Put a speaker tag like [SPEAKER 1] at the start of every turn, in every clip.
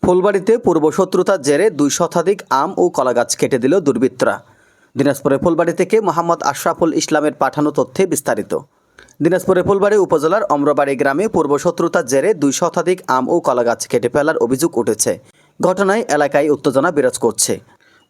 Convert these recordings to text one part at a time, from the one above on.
[SPEAKER 1] ফুলবাড়ীতে পূর্বশত্রুতার জেরে ২ শতাধিক আম ও কলাগাছ কেটে দিল দুর্বৃত্তরা। দিনাজপুরের ফুলবাড়ী থেকে মোহাম্মদ আশরাফুল ইসলামের পাঠানো তথ্যে বিস্তারিত। দিনাজপুরের ফুলবাড়ী উপজেলার অমরবাড়ি গ্রামে পূর্বশত্রুতার জেরে ২ শতাধিক আম ও কলাগাছ কেটে ফেলার অভিযোগ উঠেছে। ঘটনায় এলাকায় উত্তেজনা বিরাজ করছে।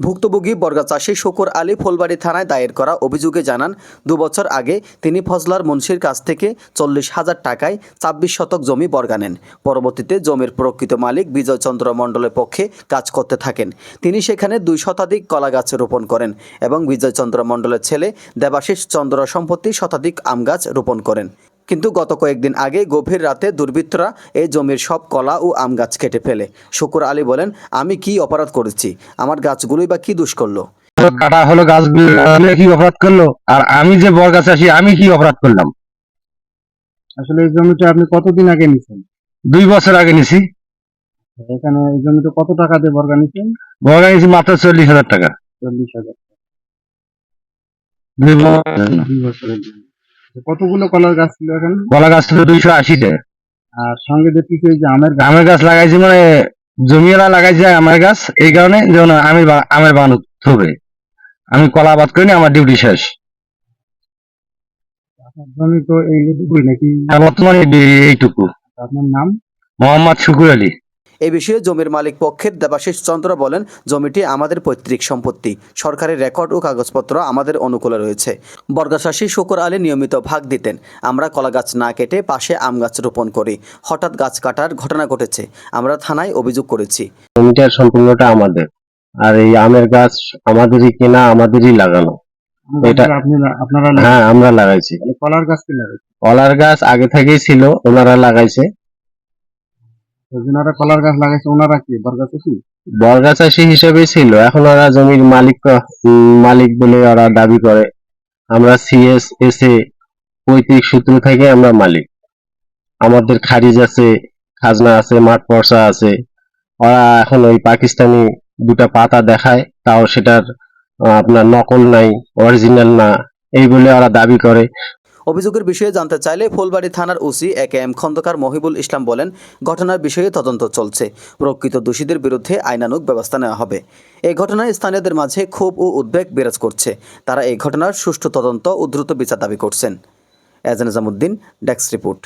[SPEAKER 1] ভুক্তভোগী বর্গা চাষী শুকুর আলী ফুলবাড়ী থানায় দায়ের করা অভিযোগে জানান, ২ বছর আগে তিনি ফজলার মুন্সির কাছ থেকে ৪০,০০০ টাকায় ২৬ শতক জমি বর্গা নেন। পরবর্তীতে জমির প্রকৃত মালিক বিজয় চন্দ্র মণ্ডলের পক্ষে কাজ করতে থাকেন। তিনি সেখানে ২ শতাধিক কলা গাছ রোপণ করেন এবং বিজয় চন্দ্র মণ্ডলের ছেলে দেবাশিস চন্দ্র সম্পত্তি শতাধিক আম গাছ রোপণ করেন। কিন্তু গত কয়েকদিন আগে গভীর রাতে দুর্বৃত্তরা এই জমির সব কলা ও আম গাছ কেটে ফেলে। শুকুর আলী বলেন, আমি কি অপরাধ করেছি? আমার গাছগুলোই বা কি দোষ করলো?
[SPEAKER 2] কাটা হলো গাছগুলো, কি অপরাধ করলো? আর আমি যে বর্গা চাষী, আমি কি অপরাধ করলাম?
[SPEAKER 3] আসলে এই জমিটা আপনি কতদিন আগে নিছেন?
[SPEAKER 2] 2 বছর আগে নিছি।
[SPEAKER 3] এখানে এই জমিটা কত টাকা দিয়ে বর্গা নিছেন?
[SPEAKER 2] বর্গা নিছি মাত্র 40,000 টাকা।
[SPEAKER 3] 40,000।
[SPEAKER 2] 2
[SPEAKER 3] 2 বছরের জন্য। কতগুলো কলার গাছ ছিল এখানে?
[SPEAKER 2] কলা গাছ ছিল 280 টাকা।
[SPEAKER 3] আর সঙ্গে দেখতেছি এই যে
[SPEAKER 2] আমের গাছ লাগাইছি, মানে জমিওয়ালা লাগাইছে আমের গাছ, এই কারণে যেন আমের বাগান হবে। আমি কলা আবাদ করিনি, আমার ডিউটি শেষ।
[SPEAKER 3] আপনার জমি তো এইটুকুই নাকি?
[SPEAKER 2] আর বর্তমানে এইটুকু।
[SPEAKER 3] আপনার নাম?
[SPEAKER 2] মোহাম্মদ শুকুর আলী।
[SPEAKER 1] এ বিষয়ে জমির মালিক পক্ষের দেবাশিস চন্দ্র বলেন, জমিটি আমাদের পৈতৃক সম্পত্তি, সরকারি রেকর্ড ও কাগজপত্র আমাদের অনুকূলে রয়েছে। বর্গাচাষী শুকুর আলী নিয়মিত ভাগ দিতেন। আমরা কলা গাছ না কেটে পাশে আম গাছ রোপণ করি। হঠাৎ গাছ কাটার ঘটনা ঘটেছে। আমরা থানায় অভিযোগ করেছি।
[SPEAKER 2] জমিটার সম্পূর্ণটা আমাদের, আর এই আমের গাছ আমাদেরই কেনা, আমাদেরই লাগানো। এটা
[SPEAKER 3] আপনারা
[SPEAKER 2] হ্যাঁ, আমরা লাগাইছি।
[SPEAKER 3] কলার গাছ কি লাগাইছেন?
[SPEAKER 2] কলার গাছ আগে থেকেই ছিল, ওনারা লাগাইছে।
[SPEAKER 3] যারা কলার গাছ লাগাইছে ওনারা কি বর্গা চাষী?
[SPEAKER 2] বর্গা চাষী হিসেবে ছিল, এখন ওরা জমির মালিক বলে ওরা দাবি করে। আমরা সিএস এসে পৈতৃক সূত্র থেকে আমরা মালিক। আমাদের খারিজ আছে, খাজনা আছে, মাঠ পর্চা আছে। ওরা এখন ওই পাকিস্তানি 2টা পাতা দেখায়, তাও সেটার আপনার নকল নাই, অরিজিনাল না, এই বলে ওরা দাবি করে।
[SPEAKER 1] অভিযোগের বিষয়ে জানতে চাইলে ফুলবাড়ী থানার ওসি একেএম খন্দকার মহিবুল ইসলাম বলেন, ঘটনার বিষয়ে তদন্ত চলছে। প্রকৃত দোষীদের বিরুদ্ধে আইনানুগ ব্যবস্থা নেওয়া হবে। এই ঘটনায় স্থানীয়দের মাঝে ক্ষোভ ও উদ্বেগ বিরাজ করছে। তারা এই ঘটনার সুষ্ঠু তদন্ত ও দ্রুত বিচার দাবি করছেন। এজান নিজামুদ্দিন, ডেস্ক রিপোর্ট।